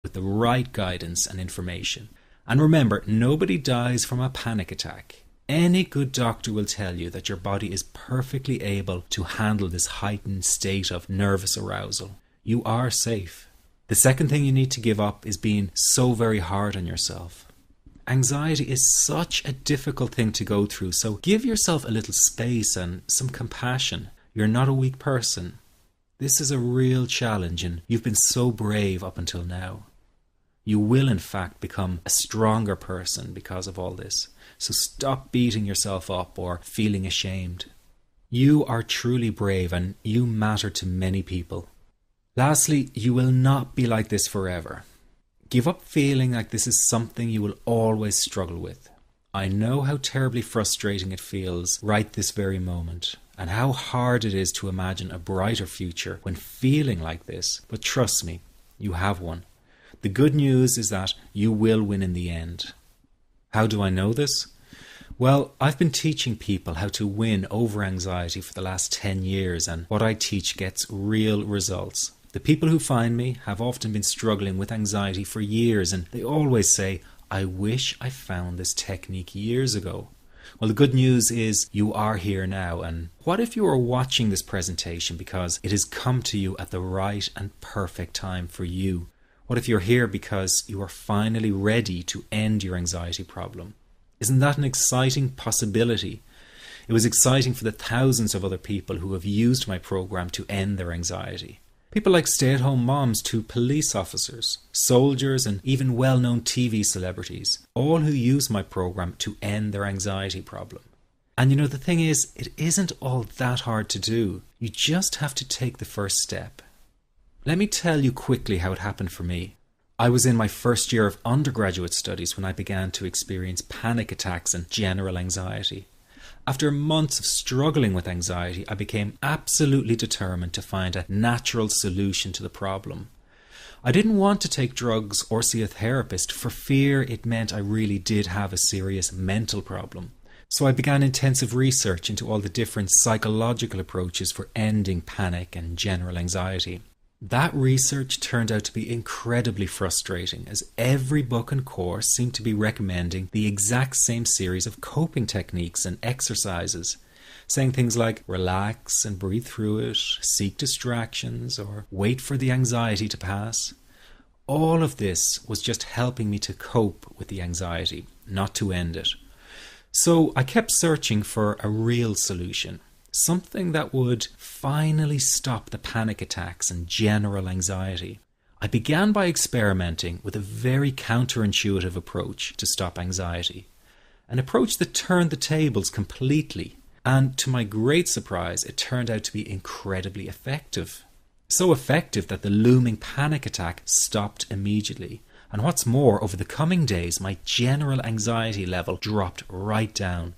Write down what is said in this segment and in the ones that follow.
with the right guidance and information. And remember, nobody dies from a panic attack. Any good doctor will tell you that your body is perfectly able to handle this heightened state of nervous arousal. You are safe. The second thing you need to give up is being so very hard on yourself. Anxiety is such a difficult thing to go through, so give yourself a little space and some compassion. You're not a weak person. This is a real challenge, and you've been so brave up until now. You will in fact become a stronger person because of all this. So stop beating yourself up or feeling ashamed. You are truly brave and you matter to many people. Lastly, you will not be like this forever. Give up feeling like this is something you will always struggle with. I know how terribly frustrating it feels right this very moment, and how hard it is to imagine a brighter future when feeling like this, but trust me, you have one. The good news is that you will win in the end. How do I know this? Well, I've been teaching people how to win over anxiety for the last 10 years, and what I teach gets real results. The people who find me have often been struggling with anxiety for years, and they always say, I wish I found this technique years ago. Well, the good news is you are here now, and what if you are watching this presentation because it has come to you at the right and perfect time for you? What if you're here because you are finally ready to end your anxiety problem? Isn't that an exciting possibility? It was exciting for the thousands of other people who have used my program to end their anxiety. People like stay-at-home moms to police officers, soldiers, and even well-known TV celebrities, all who use my program to end their anxiety problem. And you know, the thing is, it isn't all that hard to do. You just have to take the first step. Let me tell you quickly how it happened for me. I was in my first year of undergraduate studies when I began to experience panic attacks and general anxiety. After months of struggling with anxiety, I became absolutely determined to find a natural solution to the problem. I didn't want to take drugs or see a therapist for fear it meant I really did have a serious mental problem. So I began intensive research into all the different psychological approaches for ending panic and general anxiety. That research turned out to be incredibly frustrating, as every book and course seemed to be recommending the exact same series of coping techniques and exercises, saying things like relax and breathe through it, seek distractions, or wait for the anxiety to pass. All of this was just helping me to cope with the anxiety, not to end it. So I kept searching for a real solution. Something that would finally stop the panic attacks and general anxiety. I began by experimenting with a very counterintuitive approach to stop anxiety. An approach that turned the tables completely, and to my great surprise, it turned out to be incredibly effective. So effective that the looming panic attack stopped immediately. And what's more, over the coming days, my general anxiety level dropped right down.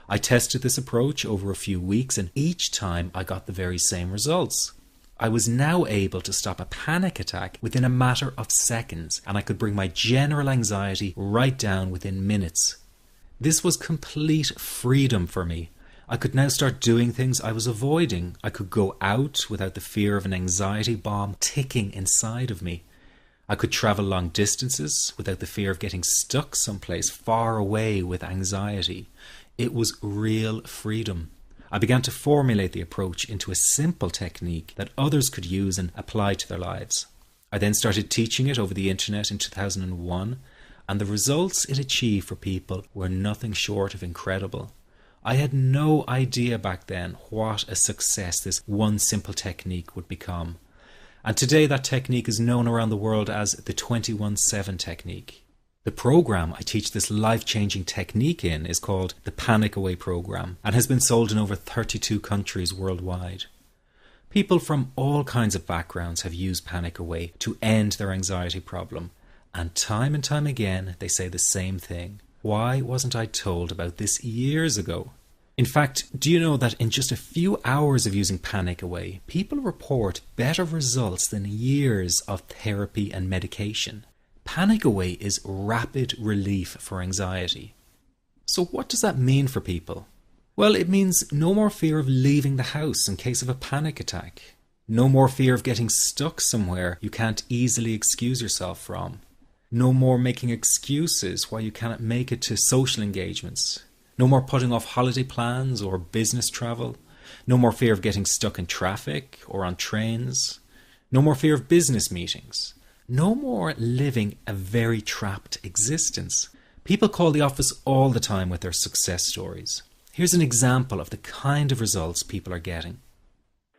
I tested this approach over a few weeks, and each time I got the very same results. I was now able to stop a panic attack within a matter of seconds, and I could bring my general anxiety right down within minutes. This was complete freedom for me. I could now start doing things I was avoiding. I could go out without the fear of an anxiety bomb ticking inside of me. I could travel long distances without the fear of getting stuck someplace far away with anxiety. It was real freedom. I began to formulate the approach into a simple technique that others could use and apply to their lives. I then started teaching it over the internet in 2001, and the results it achieved for people were nothing short of incredible. I had no idea back then what a success this one simple technique would become. And today that technique is known around the world as the 21-7 technique. The program I teach this life-changing technique in is called the Panic Away program and has been sold in over 32 countries worldwide. People from all kinds of backgrounds have used Panic Away to end their anxiety problem, and time again they say the same thing. Why wasn't I told about this years ago? In fact, do you know that in just a few hours of using Panic Away, people report better results than years of therapy and medication? Panic Away is rapid relief for anxiety. So what does that mean for people? Well, it means no more fear of leaving the house in case of a panic attack. No more fear of getting stuck somewhere you can't easily excuse yourself from. No more making excuses why you cannot make it to social engagements. No more putting off holiday plans or business travel. No more fear of getting stuck in traffic or on trains. No more fear of business meetings. No more living a very trapped existence. People call the office all the time with their success stories. Here's an example of the kind of results people are getting.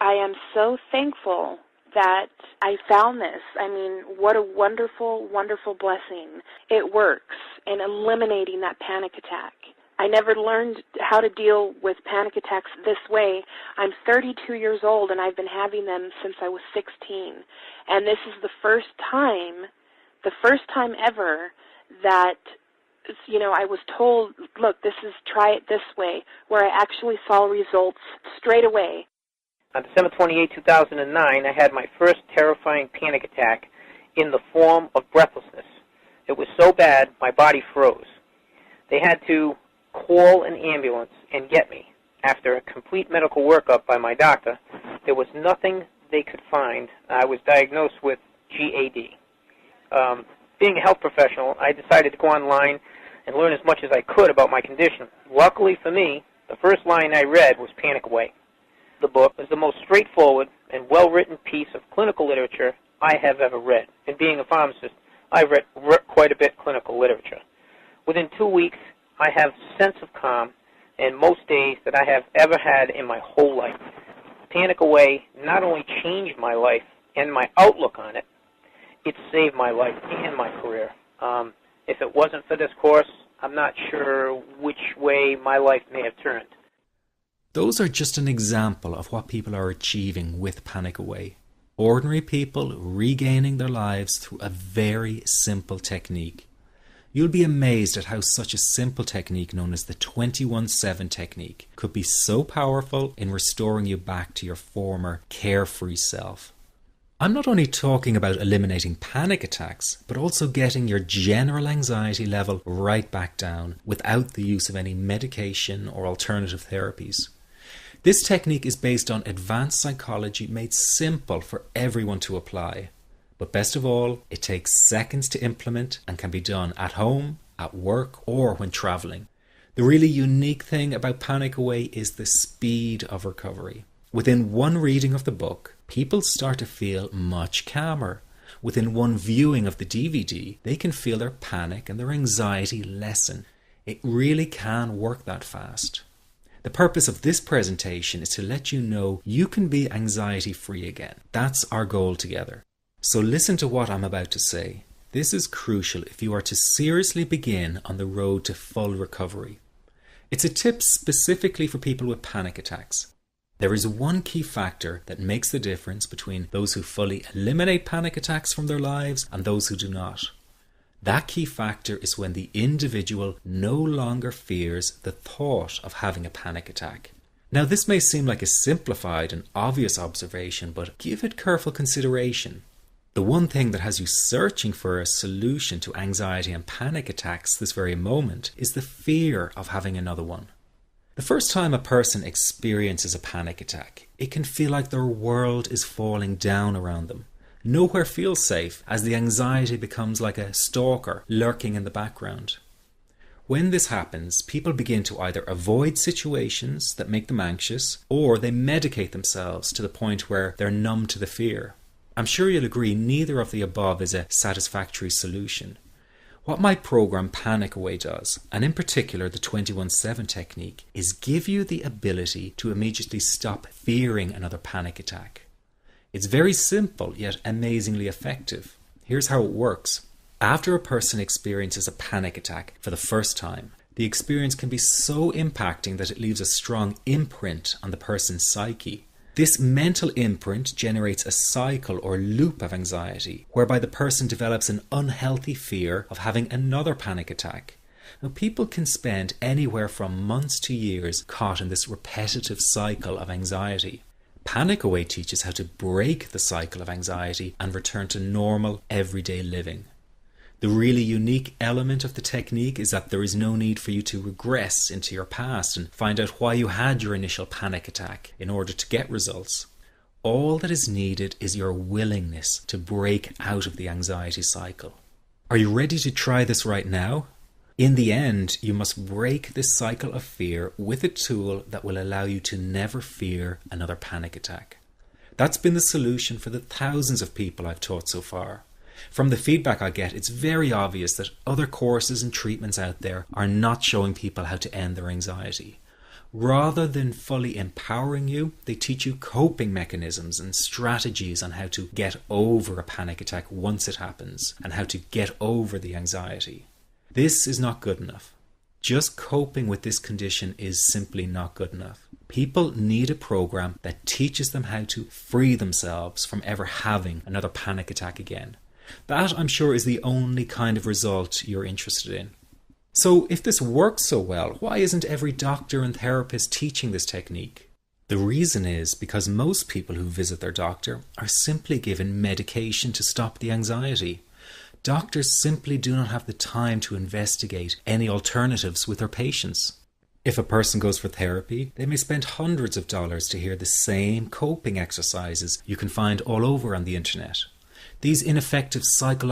I am so thankful that I found this. I mean, what a wonderful, wonderful blessing. It works in eliminating that panic attack. I never learned how to deal with panic attacks this way. I'm 32 years old and I've been having them since I was 16. And this is the first time ever that, I was told, look, try it this way, where I actually saw results straight away. On December 28, 2009, I had my first terrifying panic attack in the form of breathlessness. It was so bad, my body froze. They had to call an ambulance and get me. After a complete medical workup by my doctor, there was nothing they could find. I was diagnosed with GAD. Being a health professional, I decided to go online and learn as much as I could about my condition. Luckily for me, the first line I read was Panic Away. The book is the most straightforward and well-written piece of clinical literature I have ever read. And being a pharmacist, I've read quite a bit of clinical literature. Within 2 weeks, I have a sense of calm in most days that I have ever had in my whole life. Panic Away not only changed my life and my outlook on it, it saved my life and my career. If it wasn't for this course, I'm not sure which way my life may have turned. Those are just an example of what people are achieving with Panic Away. Ordinary people regaining their lives through a very simple technique. You'll be amazed at how such a simple technique known as the 21-7 technique could be so powerful in restoring you back to your former carefree self. I'm not only talking about eliminating panic attacks, but also getting your general anxiety level right back down without the use of any medication or alternative therapies. This technique is based on advanced psychology made simple for everyone to apply. But best of all, it takes seconds to implement and can be done at home, at work, or when traveling. The really unique thing about Panic Away is the speed of recovery. Within one reading of the book, people start to feel much calmer. Within one viewing of the DVD, they can feel their panic and their anxiety lessen. It really can work that fast. The purpose of this presentation is to let you know you can be anxiety-free again. That's our goal together. So listen to what I'm about to say. This is crucial if you are to seriously begin on the road to full recovery. It's a tip specifically for people with panic attacks. There is one key factor that makes the difference between those who fully eliminate panic attacks from their lives and those who do not. That key factor is when the individual no longer fears the thought of having a panic attack. Now, this may seem like a simplified and obvious observation, but give it careful consideration. The one thing that has you searching for a solution to anxiety and panic attacks this very moment is the fear of having another one. The first time a person experiences a panic attack, it can feel like their world is falling down around them. Nowhere feels safe as the anxiety becomes like a stalker lurking in the background. When this happens, people begin to either avoid situations that make them anxious, or they medicate themselves to the point where they're numb to the fear. I'm sure you'll agree neither of the above is a satisfactory solution. What my program Panic Away does, and in particular the 21-7 technique, is give you the ability to immediately stop fearing another panic attack. It's very simple yet amazingly effective. Here's how it works. After a person experiences a panic attack for the first time, the experience can be so impacting that it leaves a strong imprint on the person's psyche. This mental imprint generates a cycle or loop of anxiety, whereby the person develops an unhealthy fear of having another panic attack. Now, people can spend anywhere from months to years caught in this repetitive cycle of anxiety. Panic Away teaches how to break the cycle of anxiety and return to normal, everyday living. The really unique element of the technique is that there is no need for you to regress into your past and find out why you had your initial panic attack in order to get results. All that is needed is your willingness to break out of the anxiety cycle. Are you ready to try this right now? In the end, you must break this cycle of fear with a tool that will allow you to never fear another panic attack. That's been the solution for the thousands of people I've taught so far. From the feedback I get, it's very obvious that other courses and treatments out there are not showing people how to end their anxiety. Rather than fully empowering you, they teach you coping mechanisms and strategies on how to get over a panic attack once it happens, and how to get over the anxiety. This is not good enough. Just coping with this condition is simply not good enough. People need a program that teaches them how to free themselves from ever having another panic attack again. That, I'm sure, is the only kind of result you're interested in. So if this works so well, why isn't every doctor and therapist teaching this technique? The reason is because most people who visit their doctor are simply given medication to stop the anxiety. Doctors simply do not have the time to investigate any alternatives with their patients. If a person goes for therapy, they may spend hundreds of dollars to hear the same coping exercises you can find all over on the internet. These ineffective psychological